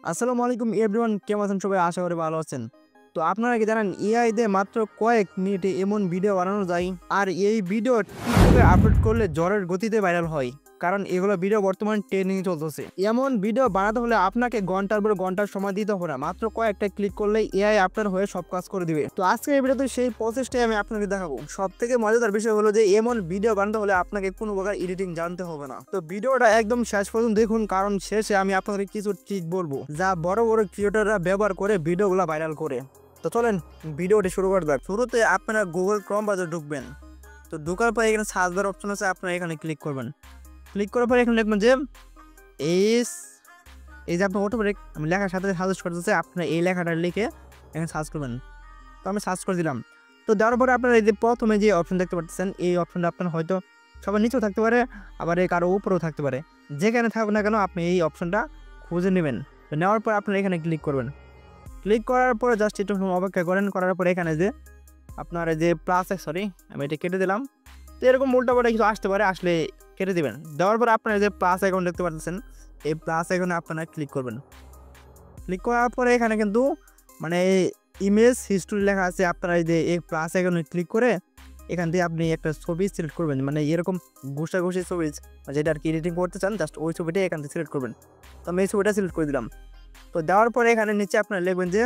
আসসালামু আলাইকুম এভরিওয়ান, কেমন আছেন সবাই? আশা করি ভালো আছেন। তো আপনারা কি জানেন এআই দিয়ে মাত্র কয়েক মিনিটে এমন ভিডিও বানানো যায়, আর এই ভিডিও টিকটকে আপলোড করলে ঝড়ের গতিতে ভাইরাল হয়। কারণ এগুলো ভিডিও বর্তমান ট্রেন্ডিং চলতেছে। এমন ভিডিও বানাতে হলে আপনাকে ঘন্টার পর ঘন্টার সময় দিতে হবে না, মাত্র কয়েকটা ক্লিক করলে এআই আপনার হয়ে সব কাজ করে দিবে। তো আজকে এই ভিডিওতে সেই প্রসেসটাই আমি আপনাকে দেখাবো। সব থেকে মজাদার বিষয় হলো যে এমন ভিডিও বানাতে হলে আপনাকে কোনো প্রকার এডিটিং জানতে হবে না। তো ভিডিওটা একদম শেষ পর্যন্ত দেখুন, কারণ শেষে আমি আপনাদের কিছু ট্রিক বলবো যা বড় বড় ক্রিয়েটররা ব্যবহার করে ভিডিওগুলো ভাইরাল করে। তো চলেন ভিডিওটি শুরু করা যাক। শুরুতে আপনারা গুগল ক্রোম ব্রাউজার ঢুকবেন। তো ঢোকার পরে এখানে সার্চ বার অপশন আছে, আপনারা এখানে ক্লিক করবেন। ক্লিক করার পরে এখানে লিখবেন যে এস, এই যে আপনার অটোমেটিক আমি লেখার সাথে সাজেস্ট করতেছে, আপনারা এই লেখাটা লিখে এখানে সার্চ করবেন। তো আমি সার্চ করে দিলাম। তো দেওয়ার পরে আপনারা এই যে প্রথমে যে অপশন দেখতে পাচ্ছেন, এই অপশনটা আপনার হয়তো সবার নিচেও থাকতে পারে, আবার এই কারো উপরেও থাকতে পারে। যেখানে থাকুক না কেন আপনি এই অপশনটা খুঁজে নেবেন। তো নেওয়ার পর আপনারা এখানে ক্লিক করবেন। ক্লিক করার পরে জাস্ট একটু অপেক্ষা করেন। করার পরে এখানে যে আপনার যে প্লাস, সরি আমি এটা কেটে দিলাম। তো এরকম উল্টাপাল্টা কিছু আসতে পারে, আসলে কেটে দেবেন। দেওয়ার পরে আপনার যে প্লাস আইকন দেখতে পাচ্ছেন, এই প্লাস আইকনে আপনারা ক্লিক করবেন। ক্লিক করার পরে এখানে কিন্তু মানে ইমেজ হিস্ট্রি লেখা আছে। আপনারা এই যে এই প্লাস আইকনে ক্লিক করে এখান থেকে আপনি একটা ছবি সিলেক্ট করবেন, মানে এরকম ঘুষাঘুষি ছবি যেটা আর কি এডিটিং করতে চান, জাস্ট ওই ছবিটা এখান থেকে সিলেক্ট করবেন। তো আমি এই ছবিটা সিলেক্ট করে দিলাম। তো দেওয়ার পরে এখানে নিচে আপনারা লিখবেন যে,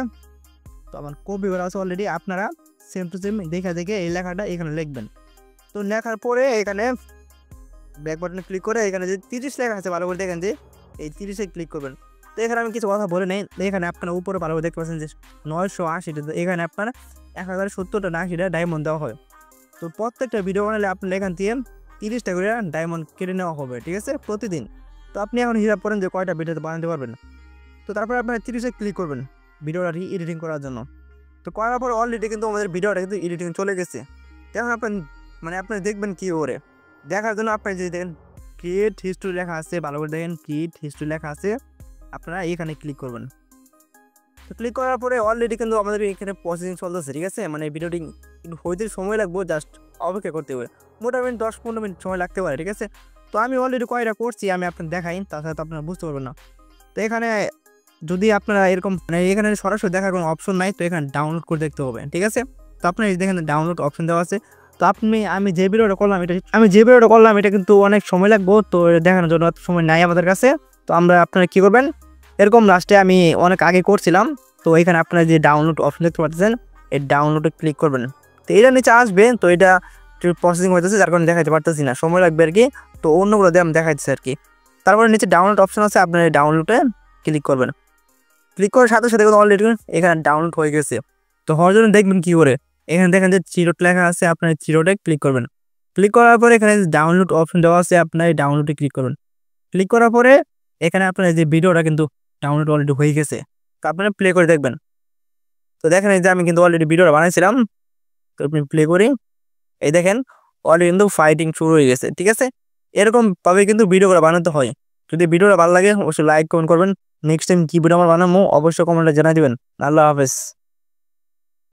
তো আমার কপি করা আছে অলরেডি, আপনারা সেম টু সেম দেখে দেখে এই লেখাটা এখানে লিখবেন। তো লেখার পরে এখানে ব্যাক বাটনে ক্লিক করে এখানে যে 30 লেখা আছে ভালো করে দেখেন যে এই 30-এ ক্লিক করবেন। তো এখানে আমি কিছু কথা বলে নেই। এখানে আপনার উপরে ভালো করে দেখতে পাচ্ছেন যে 980টা, তো এখানে আপনার 1070টা না 80টা ডায়মন্ড দেওয়া হয়। তো প্রত্যেকটা ভিডিও বানালে আপনার এখান থেকে 30টা করে ডায়মন্ড কেটে নেওয়া হবে, ঠিক আছে, প্রতিদিন। তো আপনি এখন হিসাব করেন যে কয়টা ভিডিওতে বানাতে পারবেন। তো তারপরে আপনার 30-এ ক্লিক করবেন ভিডিওটা এডিটিং করার জন্য। তো করার পর অলরেডি কিন্তু আমাদের ভিডিওটা কিন্তু এডিটিং চলে গেছে। এখন আপনি আপনি দেখবেন কি করে দেখার জন্য আপনি যদি দেখেন ক্রিয়েট হিস্ট্রি লেখা আছে, ভালো করে দেখেন ক্রিয়েট হিস্ট্রি লেখা আছে, আপনারা এখানে ক্লিক করবেন। তো ক্লিক করার পরে অলরেডি কিন্তু আমাদের এখানে প্রসেসিং চলতেছে, ঠিক আছে। মানে ভিডিওটি কিন্তু হইতে সময় লাগবে, জাস্ট অপেক্ষা করতে হবে। মোটামুটি 10-15 মিনিট সময় লাগতে পারে, ঠিক আছে। তো আমি অলরেডি কয়টা করছি আমি আপনাকে দেখাই, তাছাড়া তো আপনারা বুঝতে পারবেন না। তো এখানে যদি আপনারা এরকম এখানে সরাসরি দেখার কোনো অপশন নাই, তো এখানে ডাউনলোড করে দেখতে হবে, ঠিক আছে। তো আপনার দেখেন ডাউনলোড অপশন দেওয়া আছে। তো আমি যে ভিডিওটা করলাম এটা কিন্তু অনেক সময় লাগবে, তো দেখানোর জন্য সময় নাই আমাদের কাছে। তো আপনারা কি করবেন, এরকম লাস্টে আমি অনেক আগে করছিলাম। তো এখানে আপনারা যে ডাউনলোড অপশন দেখতে পাচ্ছেন, এই ডাউনলোডে ক্লিক করবেন। তো এটা নিচে আসবে, তো এটা প্রসেসিং হইতেছে, যার কারণে দেখাতে পারতেছি না, সময় লাগবে আর কি। তো অন্যগুলো দিয়ে আমি দেখাচ্ছি আর কি। তারপরে নিচে ডাউনলোড অপশন আছে, আপনার এই ডাউনলোডে ক্লিক করবেন। ক্লিক করার সাথে সাথে অলরেডি এখানে ডাউনলোড হয়ে গেছে। তো হওয়ার জন্য দেখবেন কি করে, এখানে দেখেন যে চিরোট লেখা আছে, আপনার চিরোটে ক্লিক করবেন। ক্লিক করার পরে এখানে ডাউনলোড অপশন দেওয়া আছে, আপনার এই ডাউনলোডে ক্লিক করবেন। ক্লিক করার পরে এখানে আপনার যে ভিডিওটা কিন্তু ডাউনলোড অলরেডি হয়ে গেছে। তো আপনারা প্লে করে দেখবেন। তো দেখেন এই যে আমি কিন্তু অলরেডি ভিডিওটা বানাইছিলাম। তো আপনি প্লে করি, এই দেখেন অলরেডি কিন্তু ফাইটিং শুরু হয়ে গেছে, ঠিক আছে। এরকম ভাবে কিন্তু ভিডিওগুলো বানাতে হয়। যদি ভিডিওটা ভালো লাগে অবশ্যই লাইক কমেন্ট করবেন। নেক্সট টাইম কি ভিডিও আমার বানাবো অবশ্যই কমেন্টে জানাই দিবেন। আল্লাহ হাফেজ।